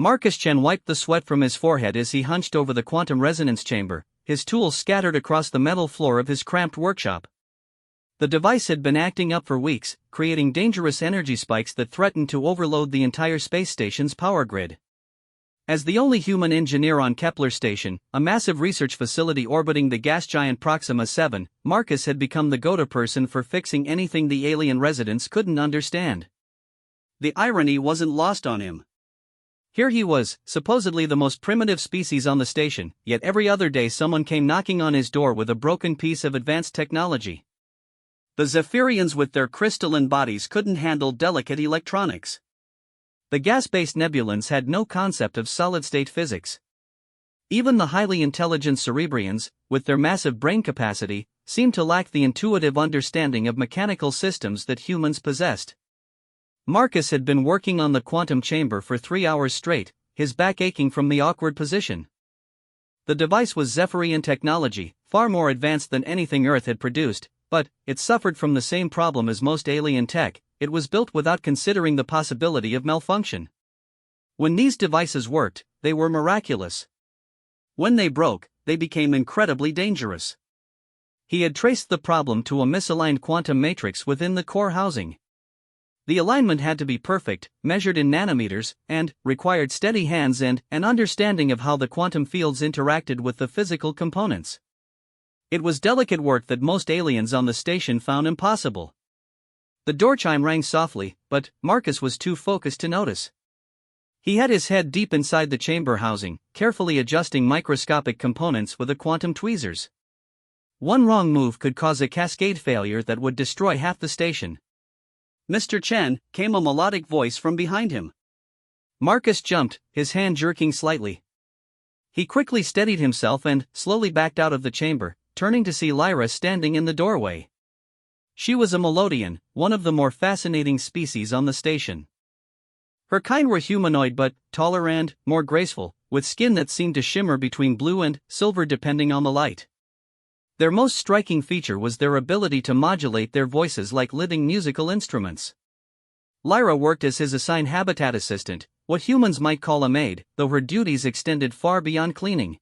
Marcus Chen wiped the sweat from his forehead as he hunched over the quantum resonance chamber, his tools scattered across the metal floor of his cramped workshop. The device had been acting up for weeks, creating dangerous energy spikes that threatened to overload the entire space station's power grid. As the only human engineer on Kepler Station, a massive research facility orbiting the gas giant Proxima 7, Marcus had become the go-to person for fixing anything the alien residents couldn't understand. The irony wasn't lost on him. Here he was, supposedly the most primitive species on the station, yet every other day someone came knocking on his door with a broken piece of advanced technology. The Zephyrians with their crystalline bodies couldn't handle delicate electronics. The gas-based Nebulans had no concept of solid-state physics. Even the highly intelligent Cerebrians, with their massive brain capacity, seemed to lack the intuitive understanding of mechanical systems that humans possessed. Marcus had been working on the quantum chamber for 3 hours straight, his back aching from the awkward position. The device was Zephyrian technology, far more advanced than anything Earth had produced, but it suffered from the same problem as most alien tech: it was built without considering the possibility of malfunction. When these devices worked, they were miraculous. When they broke, they became incredibly dangerous. He had traced the problem to a misaligned quantum matrix within the core housing. The alignment had to be perfect, measured in nanometers, and required steady hands and an understanding of how the quantum fields interacted with the physical components. It was delicate work that most aliens on the station found impossible. The door chime rang softly, but Marcus was too focused to notice. He had his head deep inside the chamber housing, carefully adjusting microscopic components with the quantum tweezers. One wrong move could cause a cascade failure that would destroy half the station. "Mr. Chen," came a melodic voice from behind him. Marcus jumped, his hand jerking slightly. He quickly steadied himself and slowly backed out of the chamber, turning to see Lyra standing in the doorway. She was a Melodian, one of the more fascinating species on the station. Her kind were humanoid but taller and more graceful, with skin that seemed to shimmer between blue and silver depending on the light. Their most striking feature was their ability to modulate their voices like living musical instruments. Lyra worked as his assigned habitat assistant, what humans might call a maid, though her duties extended far beyond cleaning.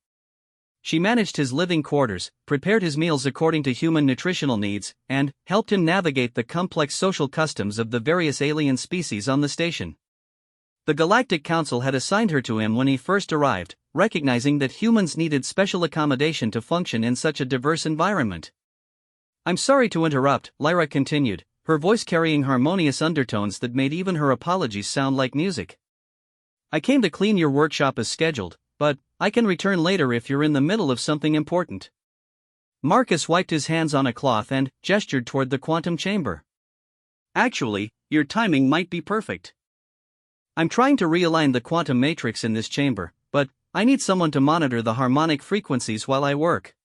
She managed his living quarters, prepared his meals according to human nutritional needs, and helped him navigate the complex social customs of the various alien species on the station. The Galactic Council had assigned her to him when he first arrived, recognizing that humans needed special accommodation to function in such a diverse environment. "I'm sorry to interrupt," Lyra continued, her voice carrying harmonious undertones that made even her apologies sound like music. "I came to clean your workshop as scheduled, but I can return later if you're in the middle of something important." Marcus wiped his hands on a cloth and gestured toward the quantum chamber. "Actually, your timing might be perfect. I'm trying to realign the quantum matrix in this chamber, but I need someone to monitor the harmonic frequencies while I work."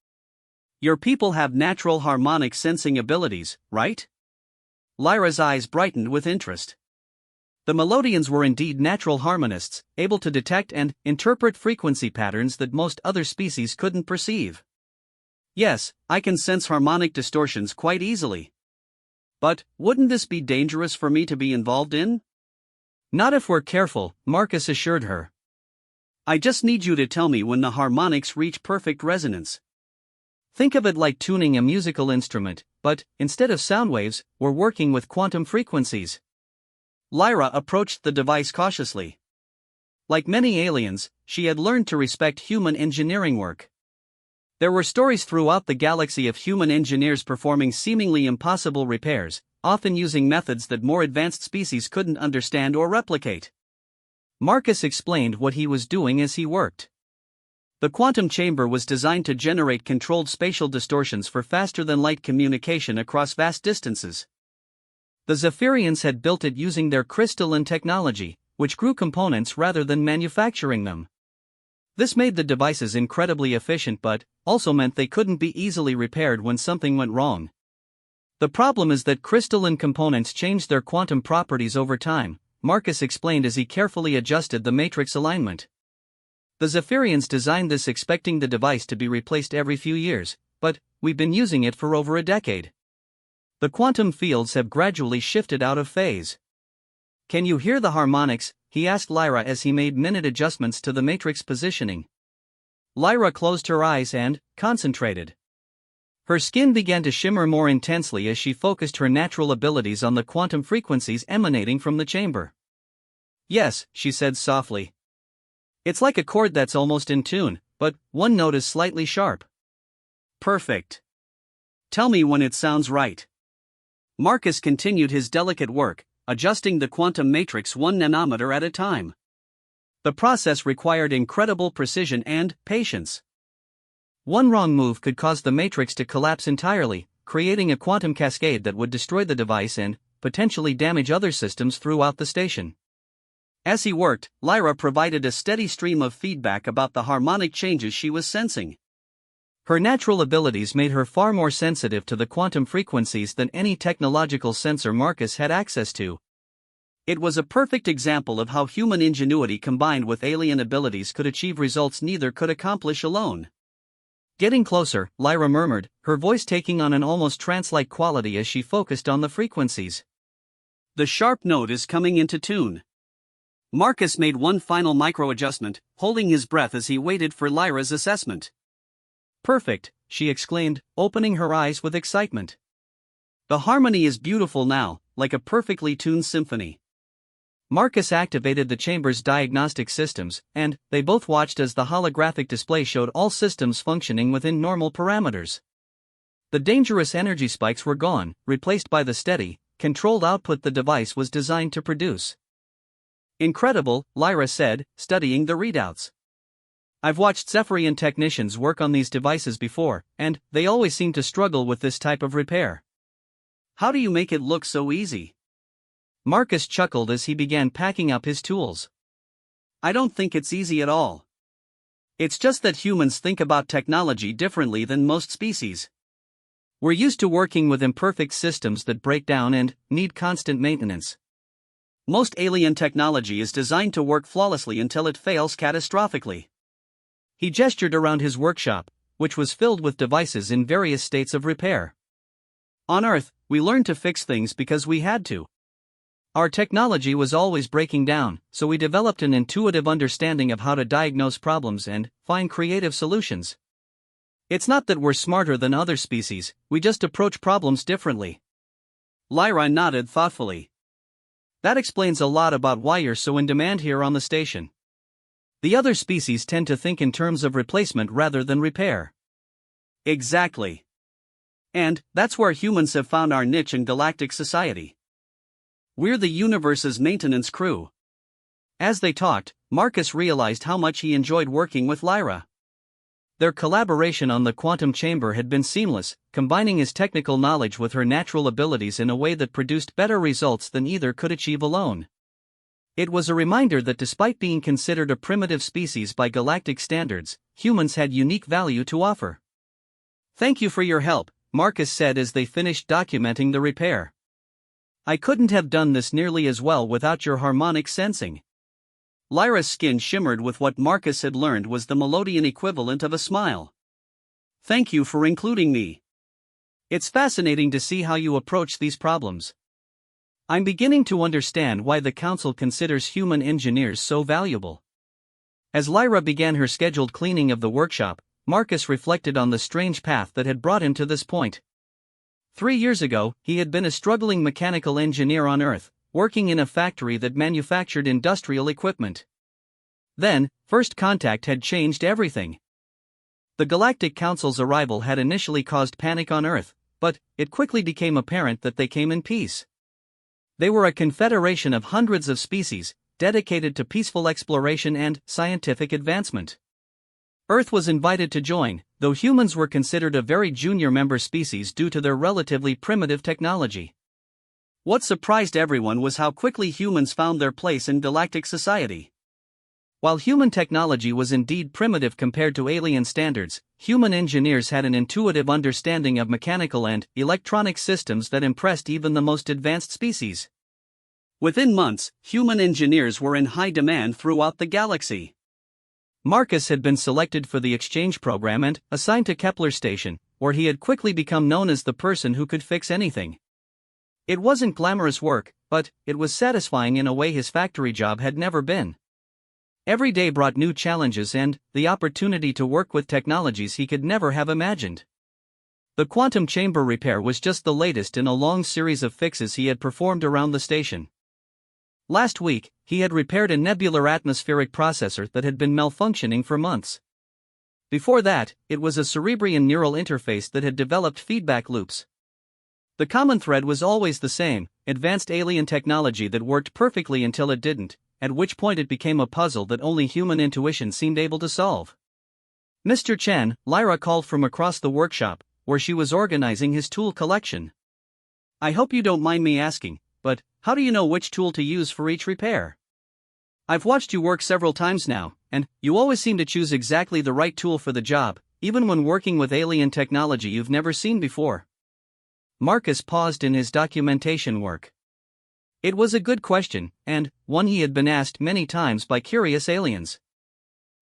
"Your people have natural harmonic sensing abilities, right?" Lyra's eyes brightened with interest. The Melodians were indeed natural harmonists, able to detect and interpret frequency patterns that most other species couldn't perceive. "Yes, I can sense harmonic distortions quite easily. But wouldn't this be dangerous for me to be involved in?" "Not if we're careful," Marcus assured her. "I just need you to tell me when the harmonics reach perfect resonance. Think of it like tuning a musical instrument, but instead of sound waves, we're working with quantum frequencies." Lyra approached the device cautiously. Like many aliens, she had learned to respect human engineering work. There were stories throughout the galaxy of human engineers performing seemingly impossible repairs, often using methods that more advanced species couldn't understand or replicate. Marcus explained what he was doing as he worked. The quantum chamber was designed to generate controlled spatial distortions for faster-than-light communication across vast distances. The Zephyrians had built it using their crystalline technology, which grew components rather than manufacturing them. This made the devices incredibly efficient but also meant they couldn't be easily repaired when something went wrong. "The problem is that crystalline components change their quantum properties over time," Marcus explained as he carefully adjusted the matrix alignment. "The Zephyrians designed this expecting the device to be replaced every few years, but we've been using it for over a decade. The quantum fields have gradually shifted out of phase. Can you hear the harmonics, he asked Lyra as he made minute adjustments to the matrix positioning. Lyra closed her eyes and concentrated. Her skin began to shimmer more intensely as she focused her natural abilities on the quantum frequencies emanating from the chamber. "Yes," she said softly. "It's like a chord that's almost in tune, but one note is slightly sharp." "Perfect. Tell me when it sounds right." Marcus continued his delicate work, adjusting the quantum matrix 1 nanometer at a time. The process required incredible precision and patience. One wrong move could cause the matrix to collapse entirely, creating a quantum cascade that would destroy the device and potentially damage other systems throughout the station. As he worked, Lyra provided a steady stream of feedback about the harmonic changes she was sensing. Her natural abilities made her far more sensitive to the quantum frequencies than any technological sensor Marcus had access to. It was a perfect example of how human ingenuity combined with alien abilities could achieve results neither could accomplish alone. Getting closer, Lyra murmured, her voice taking on an almost trance-like quality as she focused on the frequencies. "The sharp note is coming into tune." Marcus made one final micro-adjustment, holding his breath as he waited for Lyra's assessment. "Perfect," she exclaimed, opening her eyes with excitement. "The harmony is beautiful now, like a perfectly tuned symphony." Marcus activated the chamber's diagnostic systems, and they both watched as the holographic display showed all systems functioning within normal parameters. The dangerous energy spikes were gone, replaced by the steady, controlled output the device was designed to produce. "Incredible," Lyra said, studying the readouts. "I've watched Zephyrian technicians work on these devices before, and they always seem to struggle with this type of repair. How do you make it look so easy?" Marcus chuckled as he began packing up his tools. "I don't think it's easy at all. It's just that humans think about technology differently than most species. We're used to working with imperfect systems that break down and need constant maintenance. Most alien technology is designed to work flawlessly until it fails catastrophically." He gestured around his workshop, which was filled with devices in various states of repair. "On Earth, we learned to fix things because we had to. Our technology was always breaking down, so we developed an intuitive understanding of how to diagnose problems and find creative solutions. It's not that we're smarter than other species, we just approach problems differently." Lyra nodded thoughtfully. "That explains a lot about why you're so in demand here on the station. The other species tend to think in terms of replacement rather than repair." "Exactly. And that's where humans have found our niche in galactic society. We're the universe's maintenance crew." As they talked, Marcus realized how much he enjoyed working with Lyra. Their collaboration on the quantum chamber had been seamless, combining his technical knowledge with her natural abilities in a way that produced better results than either could achieve alone. It was a reminder that despite being considered a primitive species by galactic standards, humans had unique value to offer. "Thank you for your help," Marcus said as they finished documenting the repair. "I couldn't have done this nearly as well without your harmonic sensing." Lyra's skin shimmered with what Marcus had learned was the Melodian equivalent of a smile. "Thank you for including me. It's fascinating to see how you approach these problems. I'm beginning to understand why the Council considers human engineers so valuable." As Lyra began her scheduled cleaning of the workshop, Marcus reflected on the strange path that had brought him to this point. 3 years ago, he had been a struggling mechanical engineer on Earth, working in a factory that manufactured industrial equipment. Then, first contact had changed everything. The Galactic Council's arrival had initially caused panic on Earth, but it quickly became apparent that they came in peace. They were a confederation of hundreds of species, dedicated to peaceful exploration and scientific advancement. Earth was invited to join, though humans were considered a very junior member species due to their relatively primitive technology. What surprised everyone was how quickly humans found their place in galactic society. While human technology was indeed primitive compared to alien standards, human engineers had an intuitive understanding of mechanical and electronic systems that impressed even the most advanced species. Within months, human engineers were in high demand throughout the galaxy. Marcus had been selected for the exchange program and assigned to Kepler Station, where he had quickly become known as the person who could fix anything. It wasn't glamorous work, but it was satisfying in a way his factory job had never been. Every day brought new challenges and the opportunity to work with technologies he could never have imagined. The quantum chamber repair was just the latest in a long series of fixes he had performed around the station. Last week, he had repaired a nebular atmospheric processor that had been malfunctioning for months. Before that, it was a cerebrian neural interface that had developed feedback loops. The common thread was always the same: advanced alien technology that worked perfectly until it didn't, at which point it became a puzzle that only human intuition seemed able to solve. "Mr. Chen," Lyra called from across the workshop, where she was organizing his tool collection. "I hope you don't mind me asking, but how do you know which tool to use for each repair? I've watched you work several times now, and you always seem to choose exactly the right tool for the job, even when working with alien technology you've never seen before." Marcus paused in his documentation work. It was a good question, and one he had been asked many times by curious aliens.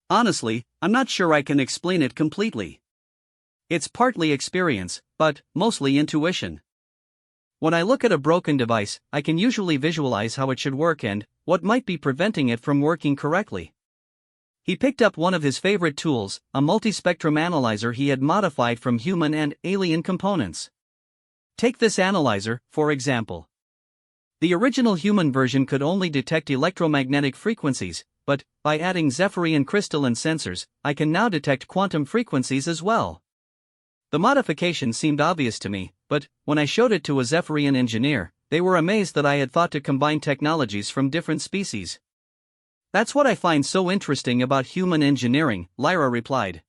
"Honestly, I'm not sure I can explain it completely. It's partly experience, but mostly intuition. When I look at a broken device, I can usually visualize how it should work and what might be preventing it from working correctly." He picked up one of his favorite tools, a multispectrum analyzer he had modified from human and alien components. Take this analyzer, for example. The original human version could only detect electromagnetic frequencies, but by adding Zephyrian crystalline sensors, I can now detect quantum frequencies as well. The modification seemed obvious to me, but when I showed it to a Zephyrian engineer, they were amazed that I had thought to combine technologies from different species. "That's what I find so interesting about human engineering," Lyra replied.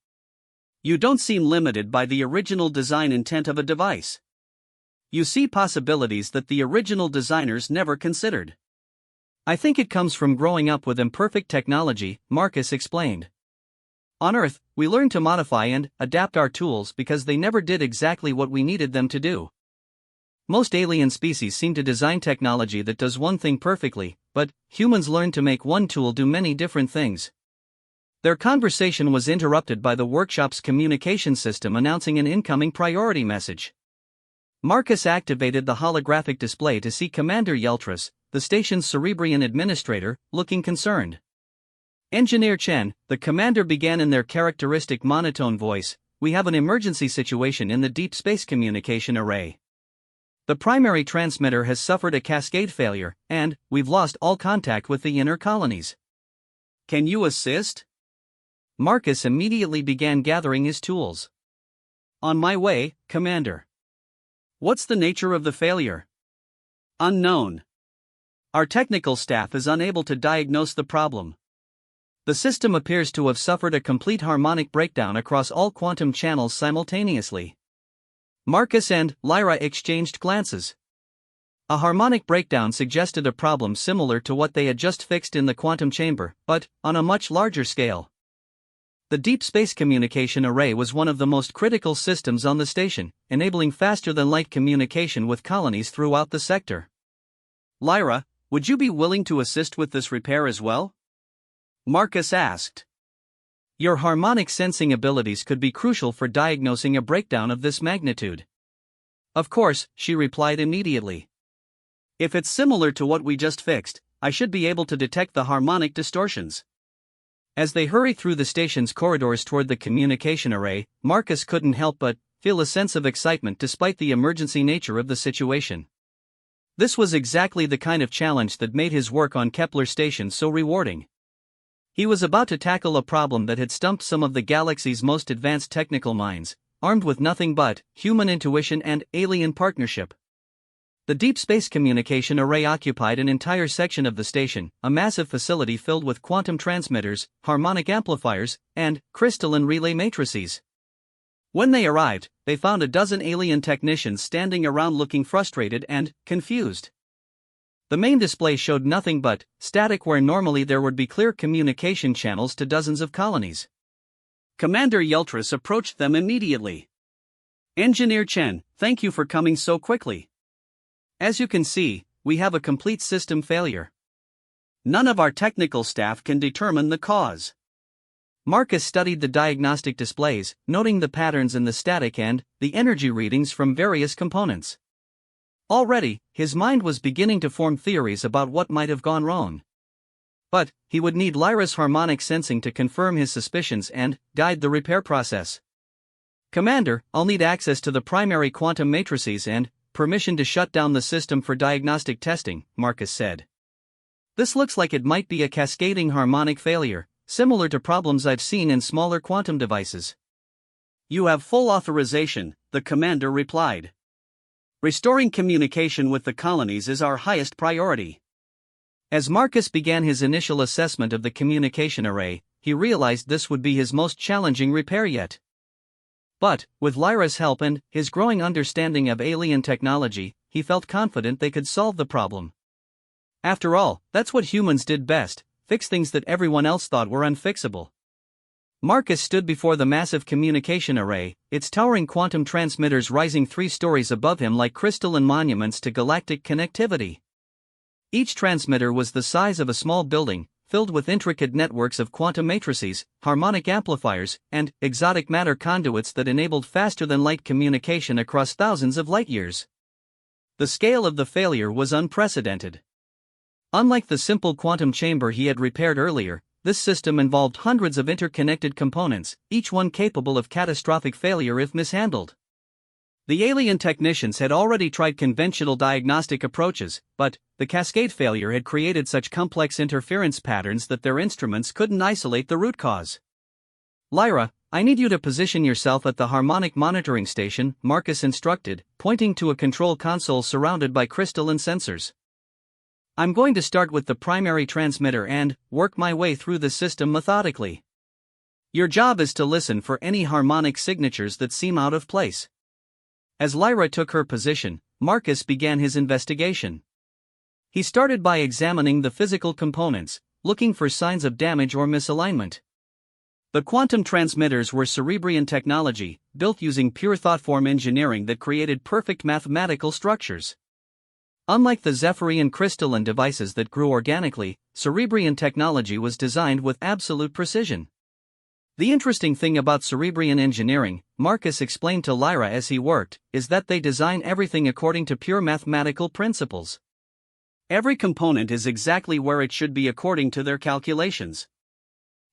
"You don't seem limited by the original design intent of a device. You see possibilities that the original designers never considered." "I think it comes from growing up with imperfect technology," Marcus explained. "On Earth, we learn to modify and adapt our tools because they never did exactly what we needed them to do. Most alien species seem to design technology that does one thing perfectly, but humans learn to make one tool do many different things." Their conversation was interrupted by the workshop's communication system announcing an incoming priority message. Marcus activated the holographic display to see Commander Yeltras, the station's Cerebrian administrator, looking concerned. "Engineer Chen," the commander began in their characteristic monotone voice, "we have an emergency situation in the deep space communication array. The primary transmitter has suffered a cascade failure, and we've lost all contact with the inner colonies. Can you assist?" Marcus immediately began gathering his tools. "On my way, Commander." "What's the nature of the failure?" "Unknown. Our technical staff is unable to diagnose the problem. The system appears to have suffered a complete harmonic breakdown across all quantum channels simultaneously." Marcus and Lyra exchanged glances. A harmonic breakdown suggested a problem similar to what they had just fixed in the quantum chamber, but on a much larger scale. The deep space communication array was one of the most critical systems on the station, enabling faster-than-light communication with colonies throughout the sector. "Lyra, would you be willing to assist with this repair as well?" Marcus asked. "Your harmonic sensing abilities could be crucial for diagnosing a breakdown of this magnitude." "Of course," she replied immediately. "If it's similar to what we just fixed, I should be able to detect the harmonic distortions." As they hurried through the station's corridors toward the communication array, Marcus couldn't help but feel a sense of excitement despite the emergency nature of the situation. This was exactly the kind of challenge that made his work on Kepler Station so rewarding. He was about to tackle a problem that had stumped some of the galaxy's most advanced technical minds, armed with nothing but human intuition and alien partnership. The deep space communication array occupied an entire section of the station, a massive facility filled with quantum transmitters, harmonic amplifiers, and crystalline relay matrices. When they arrived, they found a dozen alien technicians standing around looking frustrated and confused. The main display showed nothing but static where normally there would be clear communication channels to dozens of colonies. Commander Yeltras approached them immediately. "Engineer Chen, thank you for coming so quickly. As you can see, we have a complete system failure. None of our technical staff can determine the cause." Marcus studied the diagnostic displays, noting the patterns in the static and the energy readings from various components. Already, his mind was beginning to form theories about what might have gone wrong. But he would need Lyra's harmonic sensing to confirm his suspicions and guide the repair process. "Commander, I'll need access to the primary quantum matrices and permission to shut down the system for diagnostic testing," Marcus said. "This looks like it might be a cascading harmonic failure, similar to problems I've seen in smaller quantum devices." "You have full authorization," the commander replied. "Restoring communication with the colonies is our highest priority." As Marcus began his initial assessment of the communication array, he realized this would be his most challenging repair yet. But, with Lyra's help and his growing understanding of alien technology, he felt confident they could solve the problem. After all, that's what humans did best: fix things that everyone else thought were unfixable. Marcus stood before the massive communication array, its towering quantum transmitters rising 3 stories above him like crystalline monuments to galactic connectivity. Each transmitter was the size of a small building, filled with intricate networks of quantum matrices, harmonic amplifiers, and exotic matter conduits that enabled faster-than-light communication across thousands of light-years. The scale of the failure was unprecedented. Unlike the simple quantum chamber he had repaired earlier, this system involved hundreds of interconnected components, each one capable of catastrophic failure if mishandled. The alien technicians had already tried conventional diagnostic approaches, but the cascade failure had created such complex interference patterns that their instruments couldn't isolate the root cause. "Lyra, I need you to position yourself at the harmonic monitoring station," Marcus instructed, pointing to a control console surrounded by crystalline sensors. "I'm going to start with the primary transmitter and work my way through the system methodically. Your job is to listen for any harmonic signatures that seem out of place." As Lyra took her position, Marcus began his investigation. He started by examining the physical components, looking for signs of damage or misalignment. The quantum transmitters were Cerebrian technology, built using pure thoughtform engineering that created perfect mathematical structures. Unlike the Zephyrian crystalline devices that grew organically, Cerebrian technology was designed with absolute precision. The interesting thing about Cerebrian engineering, Marcus explained to Lyra as he worked, is that they design everything according to pure mathematical principles. Every component is exactly where it should be according to their calculations.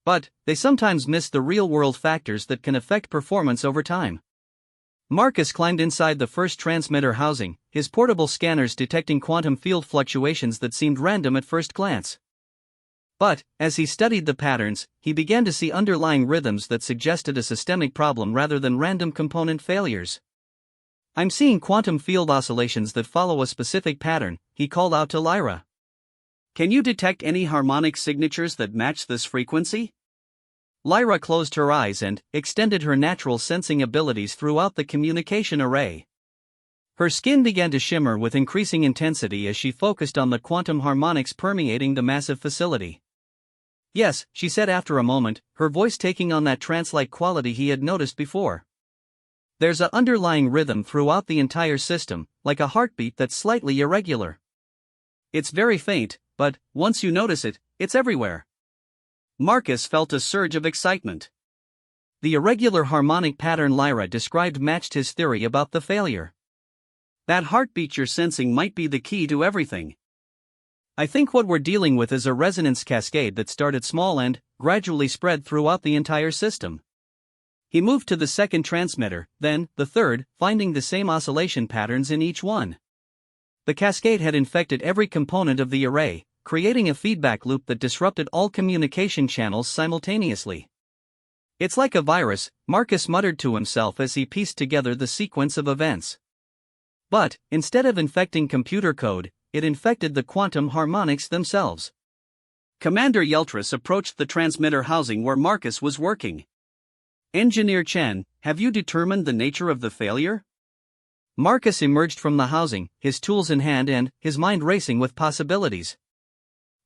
But they sometimes miss the real-world factors that can affect performance over time. Marcus climbed inside the first transmitter housing, his portable scanners detecting quantum field fluctuations that seemed random at first glance. But, as he studied the patterns, he began to see underlying rhythms that suggested a systemic problem rather than random component failures. "I'm seeing quantum field oscillations that follow a specific pattern," he called out to Lyra. "Can you detect any harmonic signatures that match this frequency?" Lyra closed her eyes and extended her natural sensing abilities throughout the communication array. Her skin began to shimmer with increasing intensity as she focused on the quantum harmonics permeating the massive facility. "Yes," she said after a moment, her voice taking on that trance-like quality he had noticed before. "There's an underlying rhythm throughout the entire system, like a heartbeat that's slightly irregular. It's very faint, but once you notice it, it's everywhere." Marcus felt a surge of excitement. The irregular harmonic pattern Lyra described matched his theory about the failure. "That heartbeat you're sensing might be the key to everything. I think what we're dealing with is a resonance cascade that started small and gradually spread throughout the entire system." He moved to the second transmitter, then the third, finding the same oscillation patterns in each one. The cascade had infected every component of the array, creating a feedback loop that disrupted all communication channels simultaneously. "It's like a virus," Marcus muttered to himself as he pieced together the sequence of events. But, instead of infecting computer code, it infected the quantum harmonics themselves. Commander Yeltris approached the transmitter housing where Marcus was working. "Engineer Chen, have you determined the nature of the failure?" Marcus emerged from the housing, his tools in hand and his mind racing with possibilities.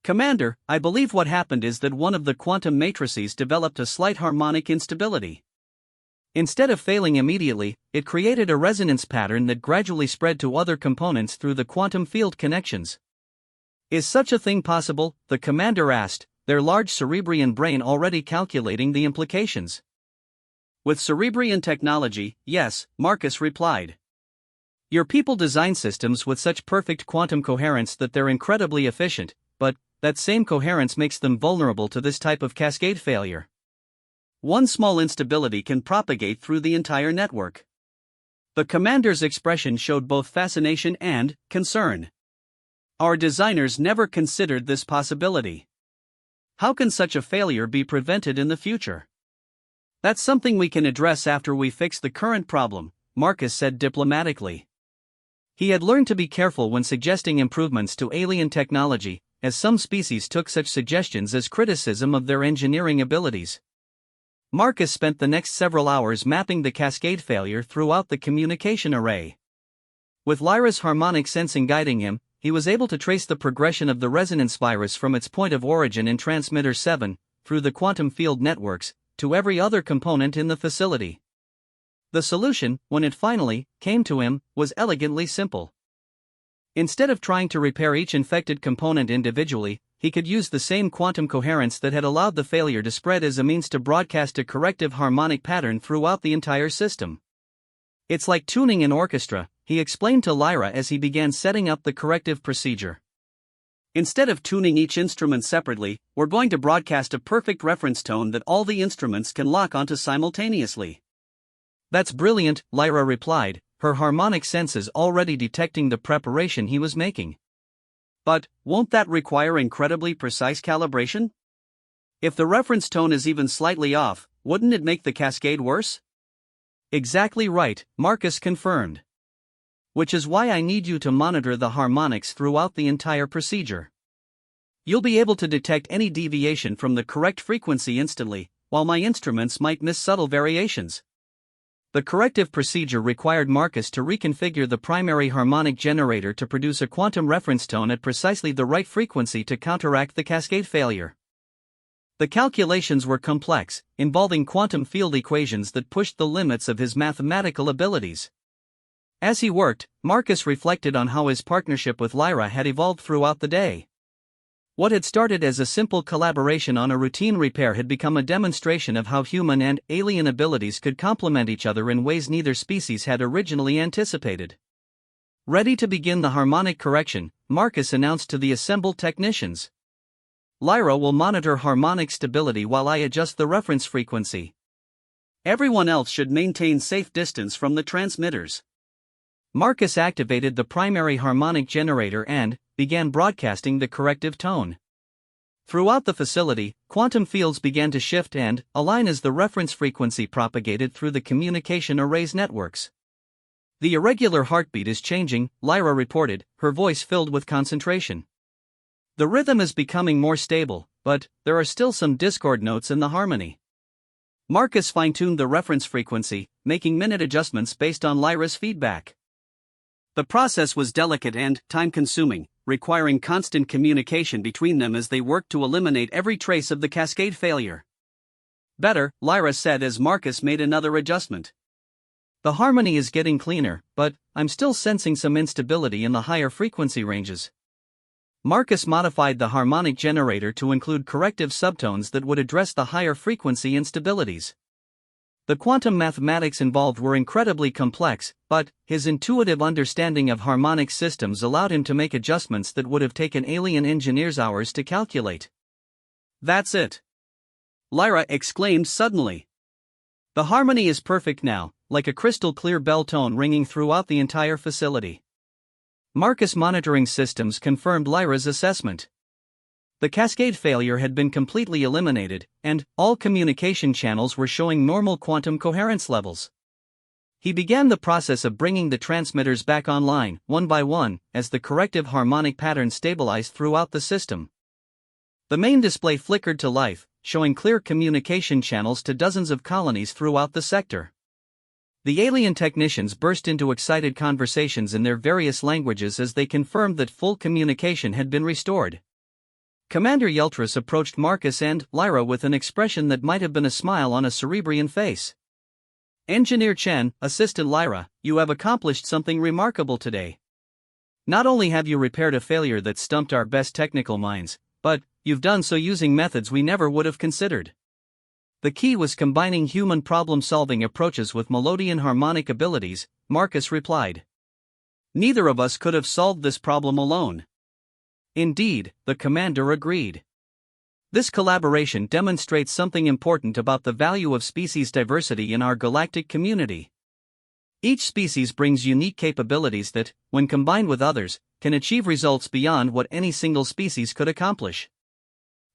"Commander, I believe what happened is that one of the quantum matrices developed a slight harmonic instability. Instead of failing immediately, it created a resonance pattern that gradually spread to other components through the quantum field connections." "Is such a thing possible?" the commander asked, their large Cerebrian brain already calculating the implications. "With Cerebrian technology, yes," Marcus replied. Your people design systems with such perfect quantum coherence that they're incredibly efficient, but that same coherence makes them vulnerable to this type of cascade failure. One small instability can propagate through the entire network. The commander's expression showed both fascination and concern. Our designers never considered this possibility. How can such a failure be prevented in the future? That's something we can address after we fix the current problem, Marcus said diplomatically. He had learned to be careful when suggesting improvements to alien technology, as some species took such suggestions as criticism of their engineering abilities. Marcus spent the next several hours mapping the cascade failure throughout the communication array. With Lyra's harmonic sensing guiding him, he was able to trace the progression of the resonance virus from its point of origin in transmitter 7, through the quantum field networks, to every other component in the facility. The solution, when it finally came to him, was elegantly simple. Instead of trying to repair each infected component individually, he could use the same quantum coherence that had allowed the failure to spread as a means to broadcast a corrective harmonic pattern throughout the entire system. It's like tuning an orchestra, he explained to Lyra as he began setting up the corrective procedure. Instead of tuning each instrument separately, we're going to broadcast a perfect reference tone that all the instruments can lock onto simultaneously. That's brilliant, Lyra replied, her harmonic senses already detecting the preparation he was making. But, won't that require incredibly precise calibration? If the reference tone is even slightly off, wouldn't it make the cascade worse? Exactly right, Marcus confirmed. Which is why I need you to monitor the harmonics throughout the entire procedure. You'll be able to detect any deviation from the correct frequency instantly, while my instruments might miss subtle variations. The corrective procedure required Marcus to reconfigure the primary harmonic generator to produce a quantum reference tone at precisely the right frequency to counteract the cascade failure. The calculations were complex, involving quantum field equations that pushed the limits of his mathematical abilities. As he worked, Marcus reflected on how his partnership with Lyra had evolved throughout the day. What had started as a simple collaboration on a routine repair had become a demonstration of how human and alien abilities could complement each other in ways neither species had originally anticipated. Ready to begin the harmonic correction, Marcus announced to the assembled technicians. Lyra will monitor harmonic stability while I adjust the reference frequency. Everyone else should maintain safe distance from the transmitters. Marcus activated the primary harmonic generator and began broadcasting the corrective tone. Throughout the facility, quantum fields began to shift and align as the reference frequency propagated through the communication array's networks. The irregular heartbeat is changing, Lyra reported, her voice filled with concentration. The rhythm is becoming more stable, but there are still some discord notes in the harmony. Marcus fine-tuned the reference frequency, making minute adjustments based on Lyra's feedback. The process was delicate and time-consuming, requiring constant communication between them as they worked to eliminate every trace of the cascade failure. Better, Lyra said as Marcus made another adjustment. The harmony is getting cleaner, but I'm still sensing some instability in the higher frequency ranges. Marcus modified the harmonic generator to include corrective subtones that would address the higher frequency instabilities. The quantum mathematics involved were incredibly complex, but his intuitive understanding of harmonic systems allowed him to make adjustments that would have taken alien engineers hours to calculate. That's it! Lyra exclaimed suddenly. The harmony is perfect now, like a crystal-clear bell tone ringing throughout the entire facility. Marcus monitoring systems confirmed Lyra's assessment. The cascade failure had been completely eliminated, and all communication channels were showing normal quantum coherence levels. He began the process of bringing the transmitters back online, one by one, as the corrective harmonic pattern stabilized throughout the system. The main display flickered to life, showing clear communication channels to dozens of colonies throughout the sector. The alien technicians burst into excited conversations in their various languages as they confirmed that full communication had been restored. Commander Yeltris approached Marcus and Lyra with an expression that might have been a smile on a Cerebrian face. Engineer Chen, Assistant Lyra, you have accomplished something remarkable today. Not only have you repaired a failure that stumped our best technical minds, but you've done so using methods we never would have considered. The key was combining human problem-solving approaches with melodian harmonic abilities, Marcus replied. Neither of us could have solved this problem alone. Indeed, the commander agreed. This collaboration demonstrates something important about the value of species diversity in our galactic community. Each species brings unique capabilities that, when combined with others, can achieve results beyond what any single species could accomplish.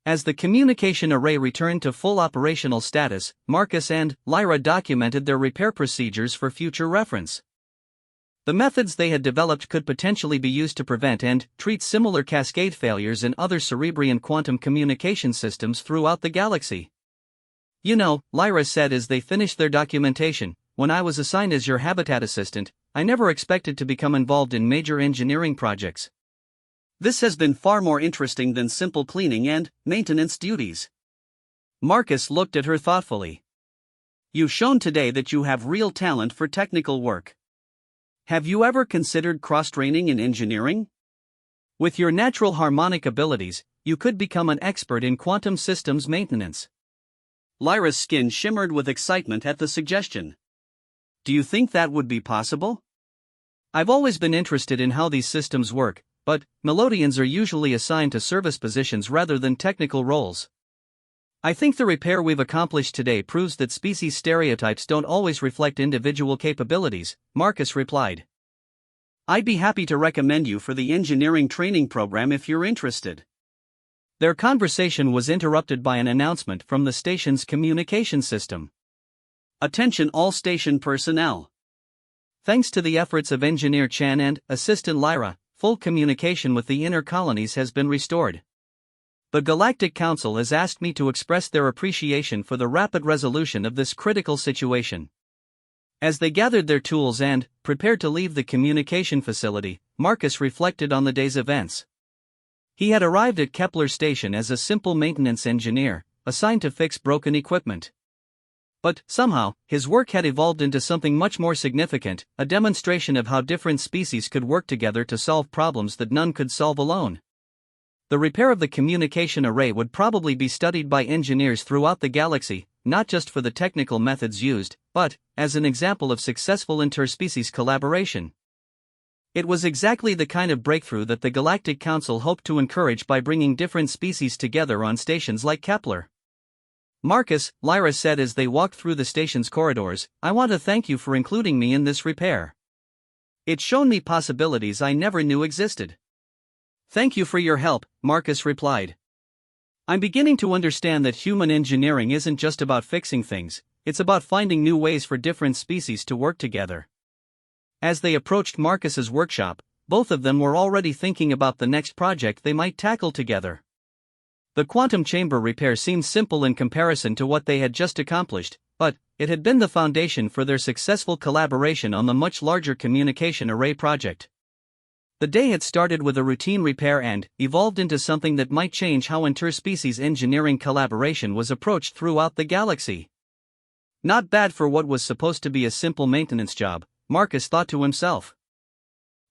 As the communication array returned to full operational status, Marcus and Lyra documented their repair procedures for future reference. The methods they had developed could potentially be used to prevent and treat similar cascade failures in other Cerebrian quantum communication systems throughout the galaxy. "You know," Lyra said as they finished their documentation, "when I was assigned as your habitat assistant, I never expected to become involved in major engineering projects. This has been far more interesting than simple cleaning and maintenance duties." Marcus looked at her thoughtfully. "You've shown today that you have real talent for technical work. Have you ever considered cross-training in engineering? With your natural harmonic abilities, you could become an expert in quantum systems maintenance." Lyra's skin shimmered with excitement at the suggestion. "Do you think that would be possible? I've always been interested in how these systems work, but Melodians are usually assigned to service positions rather than technical roles. I think the repair we've accomplished today proves that species stereotypes don't always reflect individual capabilities," Marcus replied. "I'd be happy to recommend you for the engineering training program if you're interested." Their conversation was interrupted by an announcement from the station's communication system. "Attention all station personnel. Thanks to the efforts of Engineer Chan and Assistant Lyra, full communication with the inner colonies has been restored. The Galactic Council has asked me to express their appreciation for the rapid resolution of this critical situation." As they gathered their tools and prepared to leave the communication facility, Marcus reflected on the day's events. He had arrived at Kepler Station as a simple maintenance engineer, assigned to fix broken equipment. But, somehow, his work had evolved into something much more significant, a demonstration of how different species could work together to solve problems that none could solve alone. The repair of the communication array would probably be studied by engineers throughout the galaxy, not just for the technical methods used, but as an example of successful interspecies collaboration. It was exactly the kind of breakthrough that the Galactic Council hoped to encourage by bringing different species together on stations like Kepler. "Marcus," Lyra said as they walked through the station's corridors, "I want to thank you for including me in this repair. It's shown me possibilities I never knew existed." "Thank you for your help," Marcus replied. "I'm beginning to understand that human engineering isn't just about fixing things, it's about finding new ways for different species to work together." As they approached Marcus's workshop, both of them were already thinking about the next project they might tackle together. The quantum chamber repair seemed simple in comparison to what they had just accomplished, but it had been the foundation for their successful collaboration on the much larger communication array project. The day had started with a routine repair and evolved into something that might change how interspecies engineering collaboration was approached throughout the galaxy. Not bad for what was supposed to be a simple maintenance job, Marcus thought to himself.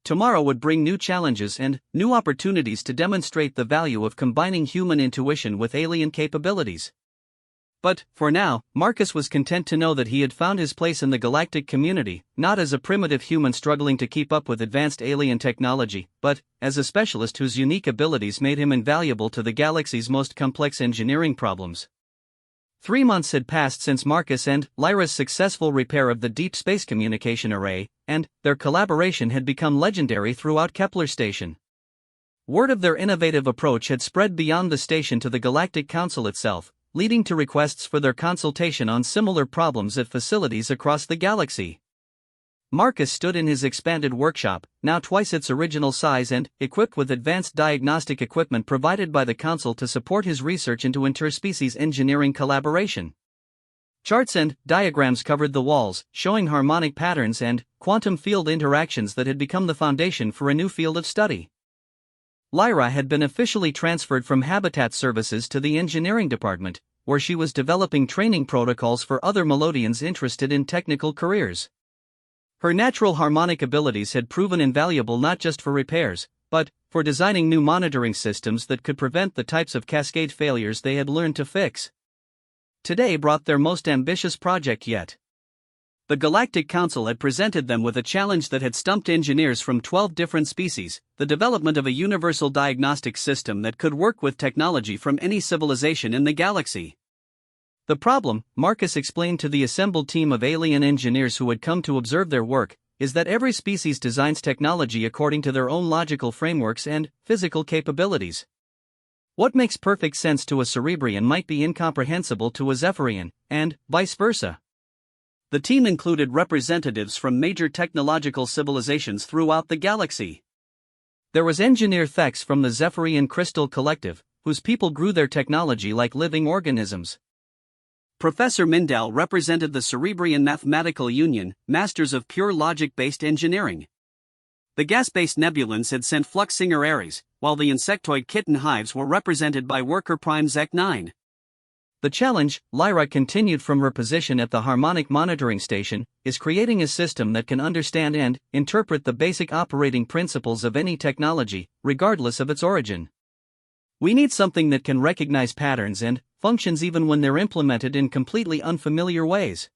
Tomorrow would bring new challenges and new opportunities to demonstrate the value of combining human intuition with alien capabilities. But, for now, Marcus was content to know that he had found his place in the galactic community, not as a primitive human struggling to keep up with advanced alien technology, but as a specialist whose unique abilities made him invaluable to the galaxy's most complex engineering problems. 3 months had passed since Marcus and Lyra's successful repair of the deep space communication array, and their collaboration had become legendary throughout Kepler Station. Word of their innovative approach had spread beyond the station to the Galactic Council itself, leading to requests for their consultation on similar problems at facilities across the galaxy. Marcus stood in his expanded workshop, now twice its original size and equipped with advanced diagnostic equipment provided by the Council to support his research into interspecies engineering collaboration. Charts and diagrams covered the walls, showing harmonic patterns and quantum field interactions that had become the foundation for a new field of study. Lyra had been officially transferred from Habitat Services to the Engineering Department, where she was developing training protocols for other Melodians interested in technical careers. Her natural harmonic abilities had proven invaluable not just for repairs, but for designing new monitoring systems that could prevent the types of cascade failures they had learned to fix. Today brought their most ambitious project yet. The Galactic Council had presented them with a challenge that had stumped engineers from 12 different species: the development of a universal diagnostic system that could work with technology from any civilization in the galaxy. The problem, Marcus explained to the assembled team of alien engineers who had come to observe their work, is that every species designs technology according to their own logical frameworks and physical capabilities. What makes perfect sense to a Cerebrian might be incomprehensible to a Zephyrian, and vice versa. The team included representatives from major technological civilizations throughout the galaxy. There was Engineer Thex from the Zephyrian Crystal Collective, whose people grew their technology like living organisms. Professor Mindal represented the Cerebrian Mathematical Union, masters of pure logic-based engineering. The gas-based Nebulans had sent Fluxinger Ares, while the insectoid kitten hives were represented by Worker Prime Zek 9. The challenge, Lyra continued from her position at the Harmonic Monitoring Station, is creating a system that can understand and interpret the basic operating principles of any technology, regardless of its origin. We need something that can recognize patterns and functions even when they're implemented in completely unfamiliar ways.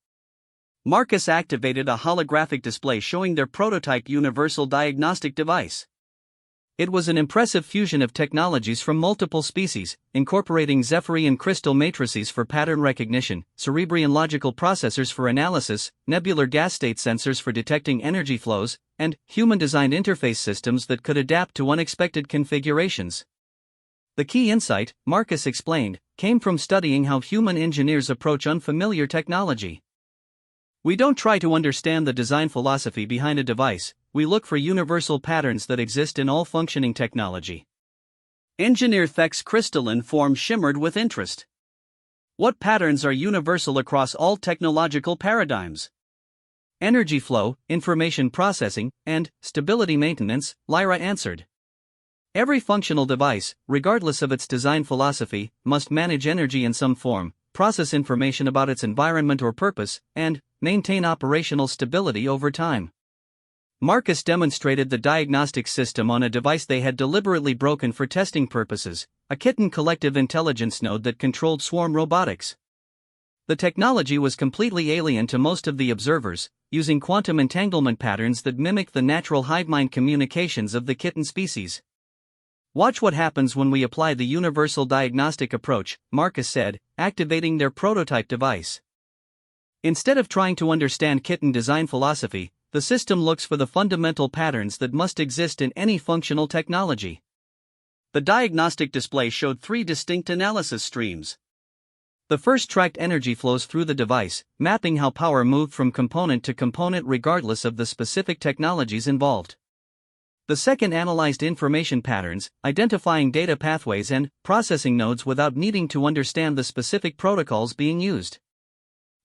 Marcus activated a holographic display showing their prototype universal diagnostic device. It was an impressive fusion of technologies from multiple species, incorporating Zephyrian crystal matrices for pattern recognition, Cerebrian logical processors for analysis, nebular gas state sensors for detecting energy flows, and human-designed interface systems that could adapt to unexpected configurations. The key insight, Marcus explained, came from studying how human engineers approach unfamiliar technology. We don't try to understand the design philosophy behind a device, we look for universal patterns that exist in all functioning technology. Engineer Thek's crystalline form shimmered with interest. What patterns are universal across all technological paradigms? Energy flow, information processing, and stability maintenance, Lyra answered. Every functional device, regardless of its design philosophy, must manage energy in some form, process information about its environment or purpose, and maintain operational stability over time. Marcus demonstrated the diagnostic system on a device they had deliberately broken for testing purposes, a kitten collective intelligence node that controlled swarm robotics. The technology was completely alien to most of the observers, using quantum entanglement patterns that mimic the natural hive-mind communications of the kitten species. Watch what happens when we apply the universal diagnostic approach, Marcus said, activating their prototype device. Instead of trying to understand kitten design philosophy, the system looks for the fundamental patterns that must exist in any functional technology. The diagnostic display showed 3 distinct analysis streams. The first tracked energy flows through the device, mapping how power moved from component to component regardless of the specific technologies involved. The second analyzed information patterns, identifying data pathways and processing nodes without needing to understand the specific protocols being used.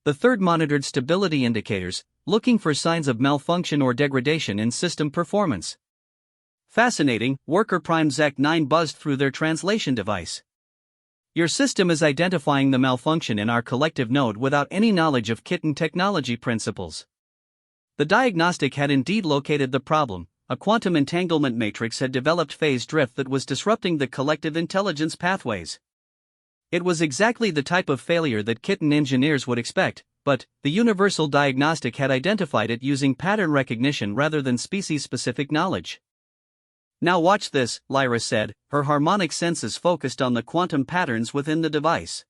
The third monitored stability indicators, looking for signs of malfunction or degradation in system performance. Fascinating, Worker Prime Zek 9 buzzed through their translation device. Your system is identifying the malfunction in our collective node without any knowledge of kitten technology principles. The diagnostic had indeed located the problem. A quantum entanglement matrix had developed phase drift that was disrupting the collective intelligence pathways. It was exactly the type of failure that kitten engineers would expect, but the universal diagnostic had identified it using pattern recognition rather than species-specific knowledge. Now watch this, Lyra said, her harmonic senses focused on the quantum patterns within the device.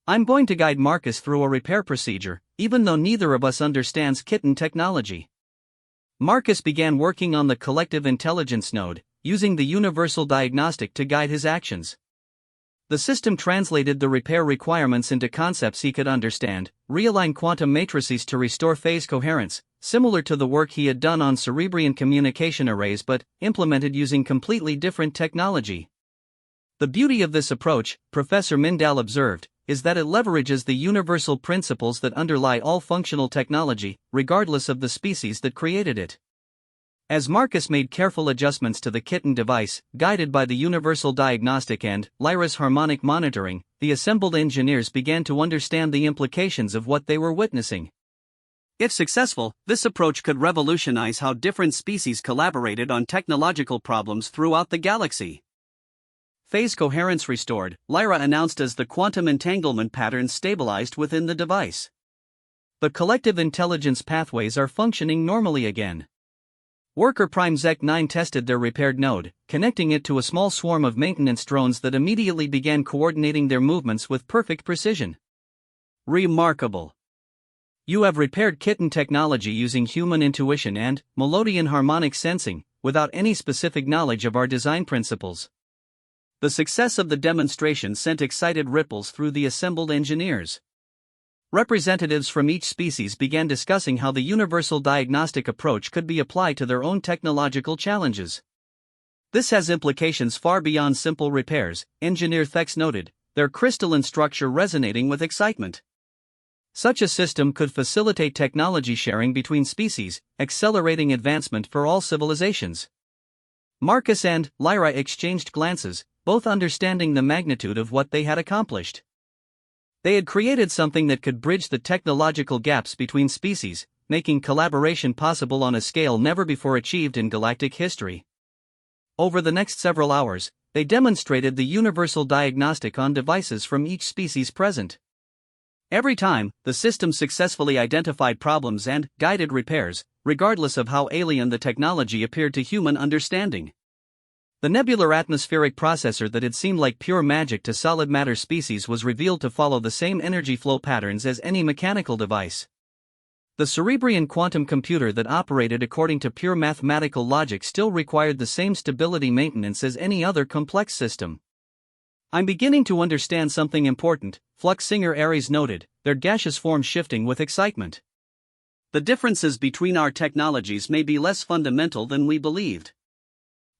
I'm going to guide Marcus through a repair procedure, even though neither of us understands kitten technology. Marcus began working on the collective intelligence node, using the universal diagnostic to guide his actions. The system translated the repair requirements into concepts he could understand, realigned quantum matrices to restore phase coherence, similar to the work he had done on Cerebrian communication arrays but implemented using completely different technology. The beauty of this approach, Professor Mindal observed, is that it leverages the universal principles that underlie all functional technology, regardless of the species that created it. As Marcus made careful adjustments to the kitten device, guided by the universal diagnostic and Lyra's harmonic monitoring, the assembled engineers began to understand the implications of what they were witnessing. If successful, this approach could revolutionize how different species collaborated on technological problems throughout the galaxy. Phase coherence restored, Lyra announced as the quantum entanglement pattern stabilized within the device. The collective intelligence pathways are functioning normally again. Worker Prime Zek-9 tested their repaired node, connecting it to a small swarm of maintenance drones that immediately began coordinating their movements with perfect precision. Remarkable. You have repaired kitten technology using human intuition and Melodian harmonic sensing, without any specific knowledge of our design principles. The success of the demonstration sent excited ripples through the assembled engineers. Representatives from each species began discussing how the universal diagnostic approach could be applied to their own technological challenges. This has implications far beyond simple repairs, Engineer Thex noted, their crystalline structure resonating with excitement. Such a system could facilitate technology sharing between species, accelerating advancement for all civilizations. Marcus and Lyra exchanged glances, both understanding the magnitude of what they had accomplished. They had created something that could bridge the technological gaps between species, making collaboration possible on a scale never before achieved in galactic history. Over the next several hours, they demonstrated the universal diagnostic on devices from each species present. Every time, the system successfully identified problems and guided repairs, regardless of how alien the technology appeared to human understanding. The nebular atmospheric processor that had seemed like pure magic to solid matter species was revealed to follow the same energy flow patterns as any mechanical device. The Cerebrian quantum computer that operated according to pure mathematical logic still required the same stability maintenance as any other complex system. I'm beginning to understand something important, Flux Singer Ares noted, their gaseous form shifting with excitement. The differences between our technologies may be less fundamental than we believed.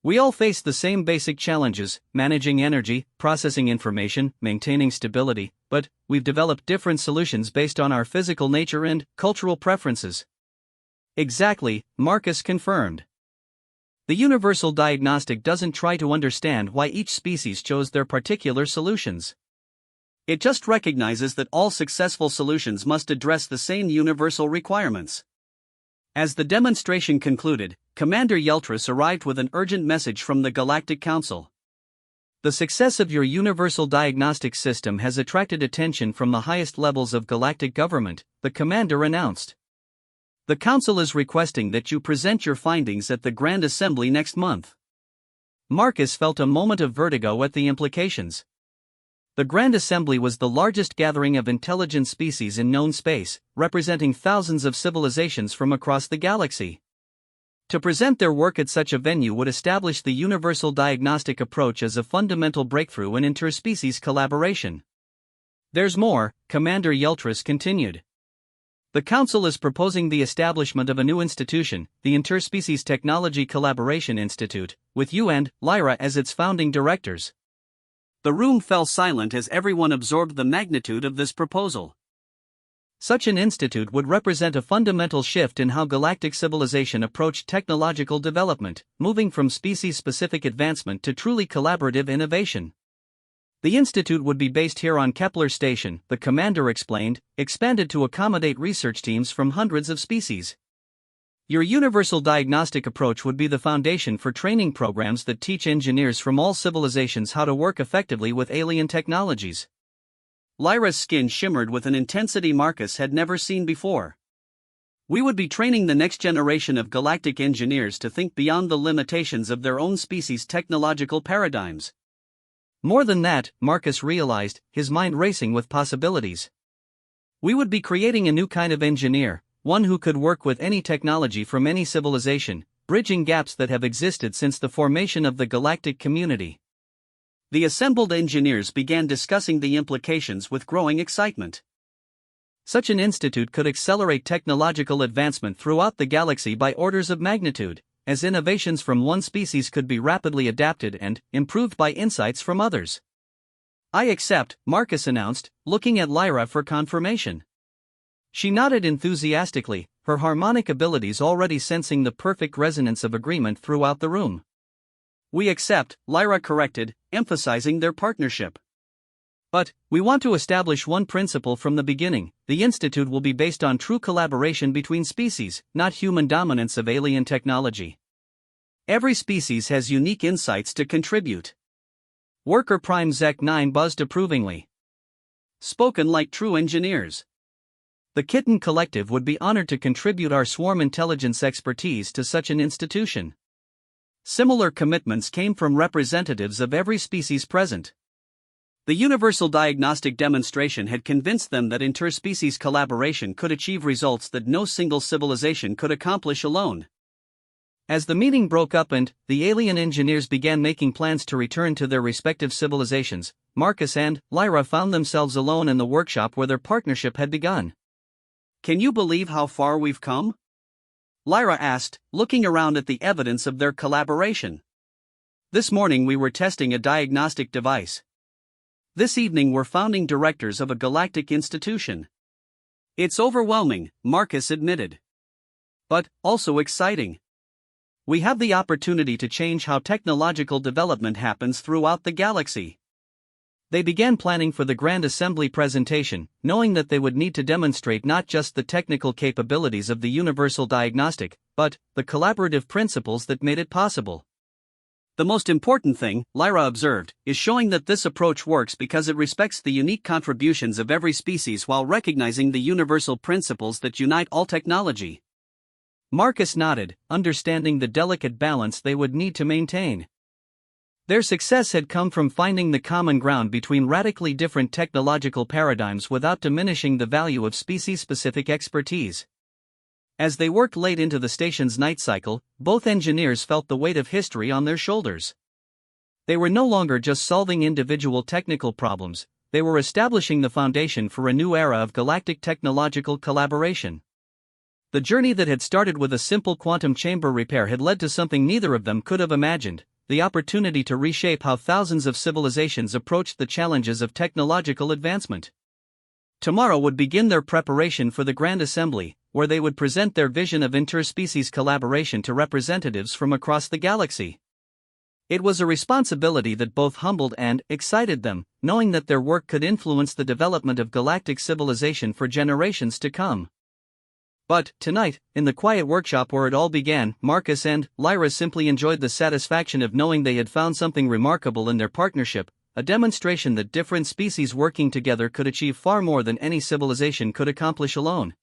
We all face the same basic challenges, managing energy, processing information, maintaining stability, but we've developed different solutions based on our physical nature and cultural preferences. Exactly, Marcus confirmed. The universal diagnostic doesn't try to understand why each species chose their particular solutions. It just recognizes that all successful solutions must address the same universal requirements. As the demonstration concluded, Commander Yeltris arrived with an urgent message from the Galactic Council. The success of your universal diagnostic system has attracted attention from the highest levels of galactic government, the commander announced. The Council is requesting that you present your findings at the Grand Assembly next month. Marcus felt a moment of vertigo at the implications. The Grand Assembly was the largest gathering of intelligent species in known space, representing thousands of civilizations from across the galaxy. To present their work at such a venue would establish the universal diagnostic approach as a fundamental breakthrough in interspecies collaboration. There's more, Commander Yeltris continued. The Council is proposing the establishment of a new institution, the Interspecies Technology Collaboration Institute, with you and Lyra as its founding directors. The room fell silent as everyone absorbed the magnitude of this proposal. Such an institute would represent a fundamental shift in how galactic civilization approached technological development, moving from species-specific advancement to truly collaborative innovation. The institute would be based here on Kepler Station, the commander explained, expanded to accommodate research teams from hundreds of species. Your universal diagnostic approach would be the foundation for training programs that teach engineers from all civilizations how to work effectively with alien technologies. Lyra's skin shimmered with an intensity Marcus had never seen before. We would be training the next generation of galactic engineers to think beyond the limitations of their own species' technological paradigms. More than that, Marcus realized, his mind racing with possibilities. We would be creating a new kind of engineer, one who could work with any technology from any civilization, bridging gaps that have existed since the formation of the galactic community. The assembled engineers began discussing the implications with growing excitement. Such an institute could accelerate technological advancement throughout the galaxy by orders of magnitude, as innovations from one species could be rapidly adapted and improved by insights from others. I accept, Marcus announced, looking at Lyra for confirmation. She nodded enthusiastically, her harmonic abilities already sensing the perfect resonance of agreement throughout the room. We accept, Lyra corrected, emphasizing their partnership. But, we want to establish one principle from the beginning: the Institute will be based on true collaboration between species, not human dominance of alien technology. Every species has unique insights to contribute. Worker Prime Zek-9 buzzed approvingly. Spoken like true engineers. The Kitten Collective would be honored to contribute our swarm intelligence expertise to such an institution. Similar commitments came from representatives of every species present. The universal diagnostic demonstration had convinced them that interspecies collaboration could achieve results that no single civilization could accomplish alone. As the meeting broke up and the alien engineers began making plans to return to their respective civilizations, Marcus and Lyra found themselves alone in the workshop where their partnership had begun. "Can you believe how far we've come?" Lyra asked, looking around at the evidence of their collaboration. "This morning we were testing a diagnostic device. This evening we're founding directors of a galactic institution. It's overwhelming," Marcus admitted. "But also exciting. We have the opportunity to change how technological development happens throughout the galaxy." They began planning for the Grand Assembly presentation, knowing that they would need to demonstrate not just the technical capabilities of the universal diagnostic, but the collaborative principles that made it possible. "The most important thing," Lyra observed, "is showing that this approach works because it respects the unique contributions of every species while recognizing the universal principles that unite all technology." Marcus nodded, understanding the delicate balance they would need to maintain. Their success had come from finding the common ground between radically different technological paradigms without diminishing the value of species-specific expertise. As they worked late into the station's night cycle, both engineers felt the weight of history on their shoulders. They were no longer just solving individual technical problems, they were establishing the foundation for a new era of galactic technological collaboration. The journey that had started with a simple quantum chamber repair had led to something neither of them could have imagined: the opportunity to reshape how thousands of civilizations approached the challenges of technological advancement. Tomorrow would begin their preparation for the Grand Assembly, where they would present their vision of interspecies collaboration to representatives from across the galaxy. It was a responsibility that both humbled and excited them, knowing that their work could influence the development of galactic civilization for generations to come. But, tonight, in the quiet workshop where it all began, Marcus and Lyra simply enjoyed the satisfaction of knowing they had found something remarkable in their partnership, a demonstration that different species working together could achieve far more than any civilization could accomplish alone.